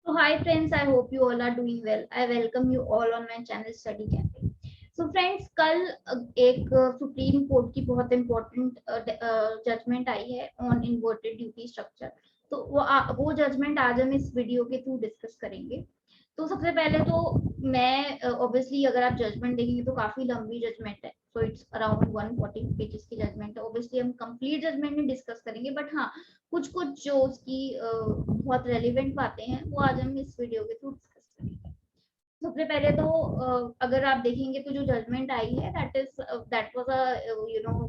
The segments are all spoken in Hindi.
So hi friends, I hope you all are doing well. I welcome you all on my channel Study Cafe. So friends, कल एक सुप्रीम कोर्ट की बहुत इम्पोर्टेंट जजमेंट आई है ऑन इन्वर्टेड ड्यूटी स्ट्रक्चर। तो वो जजमेंट आज हम इस वीडियो के थ्रू डिस्कस करेंगे। तो सबसे पहले तो मैं ऑब्वियसली अगर आप जजमेंट देखेंगे तो काफी लंबी जजमेंट है, सो इट्स अराउंड 140 पेजेस की जजमेंट है। ऑब्वियसली हम कंप्लीट जजमेंट नहीं डिस्कस करेंगे, बट हाँ कुछ कुछ जो उसकी बहुत रेलिवेंट बातें हैं वो आज हम इस वीडियो के थ्रू डिस्कस करेंगे। सबसे पहले तो अगर आप देखेंगे तो जो जजमेंट आई है that was a you know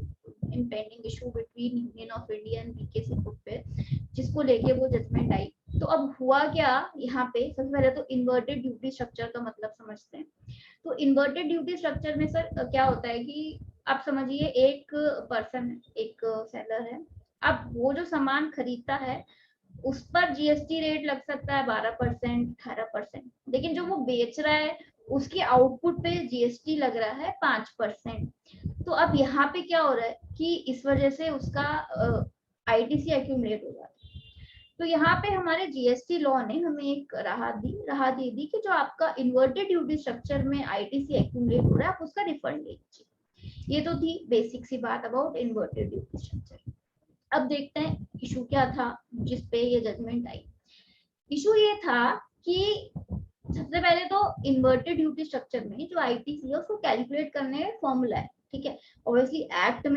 impending issue between union of India and BKC footwear, जिसको लेके वो जजमेंट आई। तो अब हुआ क्या यहाँ पे, सबसे पहले तो इन्वर्टेड ड्यूटी स्ट्रक्चर का मतलब समझते हैं। तो इन्वर्टेड ड्यूटी स्ट्रक्चर में सर क्या होता है कि आप समझिए एक पर्सन एक सेलर है। अब वो जो सामान खरीदता है उस पर जीएसटी रेट लग सकता है 12%, 18%, लेकिन जो वो बेच रहा है उसकी आउटपुट पे जीएसटी लग रहा है 5%। तो अब यहाँ पे क्या हो रहा है कि इस वजह से उसका आईटीसी एक्यूमुलेट हो रहा है। तो यहाँ पे हमारे जीएसटी लॉ ने हमें एक राहत दे दी कि जो आपका इन्वर्टेड ड्यूटी स्ट्रक्चर में आईटीसी एक्यूमुलेट हो रहा है आप उसका रिफंड ले लीजिए। ये तो थी बेसिक सी बात अबाउट इन्वर्टेड ड्यूटी स्ट्रक्चर। अब देखते हैं इशू क्या था जिसपे ये जजमेंट आई। इशू ये था कि सबसे पहले तो इन्वर्टेड ड्यूटी स्ट्रक्चर में जो आईटीसी है उसको कैलकुलेट करने का फॉर्मूला है, ठीक है। ऑब्वियसली एक्ट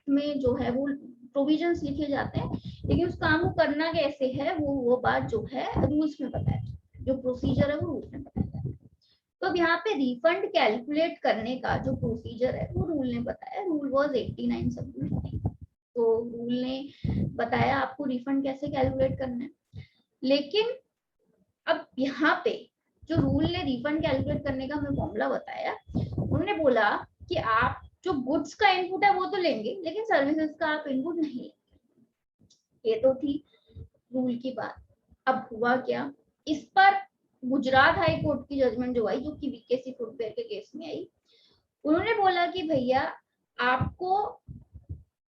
में जो है वो प्रोविजंस लिखे जाते हैं, लेकिन उस काम को करना कैसे है वो बात जो है रूल्स में बताया, जो प्रोसीजर है वो रूल्स में बताया जाता है। तो अब यहाँ पे रिफंड कैलकुलेट करने का जो प्रोसीजर है वो रूल ने बताया। रूल वाज 89 सब। तो रूल ने बताया आपको रिफंड कैसे कैलकुलेट करना है। लेकिन अब यहाँ पे जो रूल ने रिफंड कैलकुलेट करने का हमें फॉर्मूला बताया, उन्होंने बोला कि आप जो गुड्स का इनपुट है वो तो लेंगे लेकिन सर्विसेज का आप इनपुट नहीं लेंगे। ये तो थी रूल की बात। अब हुआ क्या, इस पर गुजरात हाई कोर्ट की जजमेंट जो आई, जो कि बीकेसी फुटवेयर के केस में आई, उन्होंने बोला कि भैया आपको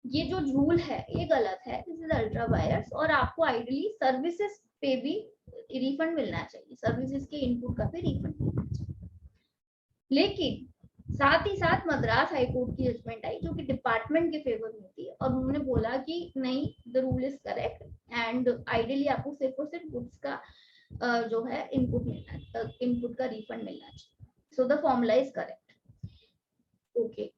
ये जो रूल है ये गलत है, दिस इज अल्ट्रा वायरस, और आपको आइडियली सर्विसेज पे भी रिफंड मिलना चाहिए, सर्विसेज के इनपुट का भी रिफंड मिलना चाहिए। लेकिन साथ ही साथ मद्रास हाईकोर्ट की जजमेंट आई जो कि डिपार्टमेंट के फेवर में थी, और उन्होंने बोला कि नहीं, the rule is correct and ideally आपको सिर्फ और सिर्फ गुड्स का जो है इनपुट का रिफंड मिलना चाहिए। So the formula is correct. Okay,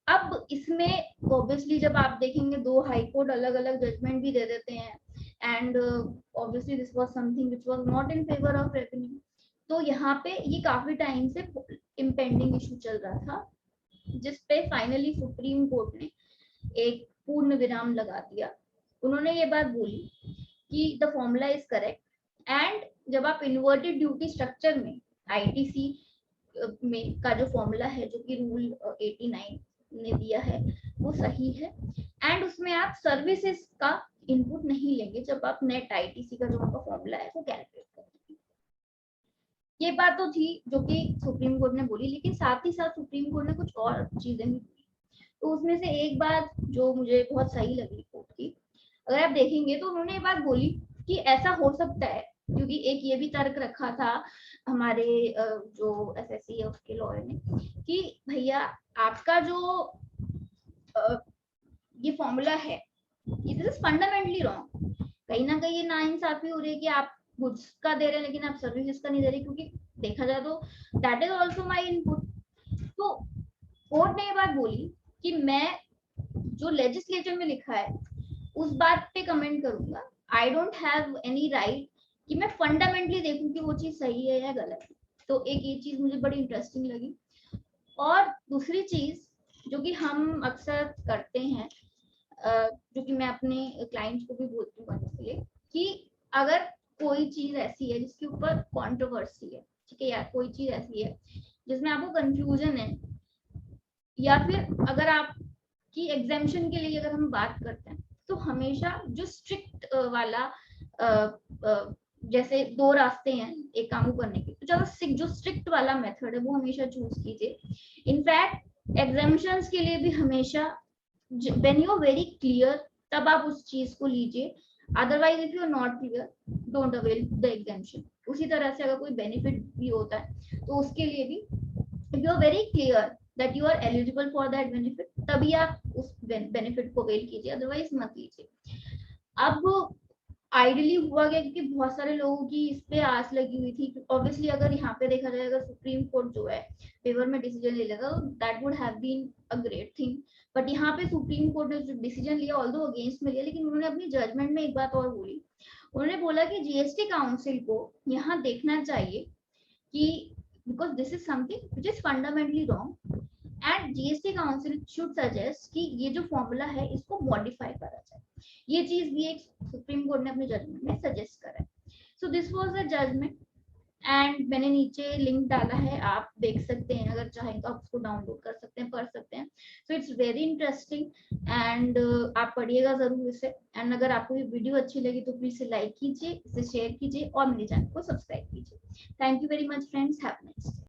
अब इसमें ऑब्वियसली जब आप देखेंगे दो हाई कोर्ट अलग अलग जजमेंट भी दे देते हैं and obviously this was something which was not in favour of revenue. तो यहाँ पे ये काफी टाइम से इम्पेंडिंग इशू चल रहा था, जिसपे फाइनली सुप्रीम कोर्ट ने एक पूर्ण विराम लगा दिया। उन्होंने ये बात बोली कि the formula is correct and जब आप इन्वर्टेड ड्यूटी स्ट्रक्चर में आईटीसी में का जो फॉर्मूला है जो कि रूल 89 ने दिया है वो सही है, एंड उसमें आप सर्विसेज का इनपुट नहीं लेंगे जब आप नेट आईटीसी का जो आपका फॉर्मूला है वो कैलकुलेट करेंगे। ये बात तो थी जो कि सुप्रीम कोर्ट ने बोली, लेकिन साथ ही साथ सुप्रीम कोर्ट ने कुछ और चीजें भी बोली। तो उसमें से एक बात जो मुझे बहुत सही लगी कोर्ट की, अगर आप देखेंगे तो उन्होंने ये बात बोली कि ऐसा हो सकता है, क्योंकि एक ये भी तर्क रखा था हमारे जो एसएससी है उसके लॉयर ने कि भैया आपका जो ये फॉर्मूला है दिस इज फंडामेंटली रॉन्ग। कहीं ना कहीं ये नाइंसाफी हो रही है कि आप गुड्स का दे रहे हैं लेकिन आप सर्विसेज का नहीं दे रहे, क्योंकि देखा जाए तो that is also my input. तो कोर्ट ने ये बात बोली कि मैं जो लेजिस्लेचर में लिखा है उस बात पे कमेंट करूंगा, I don't have any right कि मैं फंडामेंटली देखूं कि वो चीज सही है या गलत है। तो एक ये चीज मुझे बड़ी इंटरेस्टिंग लगी। और दूसरी चीज जो कि हम अक्सर करते हैं, जो कि मैं अपने क्लाइंट्स को भी बोलती हूँ इसलिए, कि अगर कोई चीज ऐसी है जिसके ऊपर कंट्रोवर्सी है, ठीक है, या कोई चीज ऐसी है जिसमें आपको कंफ्यूजन है, या फिर अगर आप की एग्जामिशन के लिए अगर हम बात करते हैं, तो हमेशा जो स्ट्रिक्ट वाला जैसे दो रास्ते हैं एक काम करने के, तो चलो जो स्ट्रिक्ट वाला मेथड है वो हमेशा चूज कीजिए। इनफैक्ट एग्जामिशंस के लिए भी हमेशा when you are very clear तब आप उस चीज को लीजिए। Otherwise if you are not clear don't avail the examination. उसी तरह से अगर कोई बेनिफिट भी होता है तो उसके लिए भी if you are very clear that you are eligible for that benefit तभी आप उस बेनिफिट को अवेल कीजिए, अदरवाइज मत लीजिए। अब आइडियली हुआ क्या, क्योंकि बहुत सारे लोगों की इस पे आस लगी हुई थी। ऑब्वियसली अगर यहाँ पे देखा जाए, अगर सुप्रीम कोर्ट जो है फेवर में डिसीजन ले लेगा, that would have been a great thing. But यहाँ पे सुप्रीम कोर्ट ने जो डिसीजन लिया, ऑल्दो अगेंस्ट में लिया, लेकिन उन्होंने अपनी जजमेंट में एक बात और बोली। उन्होंने बोला कि जीएसटी काउंसिल को यहाँ देखना चाहिए कि because this is something which is fundamentally wrong and GST council should suggest कि ये जो फॉर्मूला है इसको मॉडिफाई करा जाए। ये चीज भी एक सुप्रीम कोर्ट ने अपने जजमेंट में सजेस्ट करा है। So this was the judgement and मैंने नीचे लिंक डाला है, आप देख सकते हैं, अगर चाहें तो आप उसको डाउनलोड कर सकते हैं, पढ़ सकते हैं। So it's very interesting and आप पढ़िएगा जरूर इसे। एंड अगर आपको ये वीडियो अच्छी लगी तो प्लीज इसे लाइक कीजिए, इसे शेयर कीजिए और मेरे चैनल को सब्सक्राइब कीजिए। Thank you very much friends, have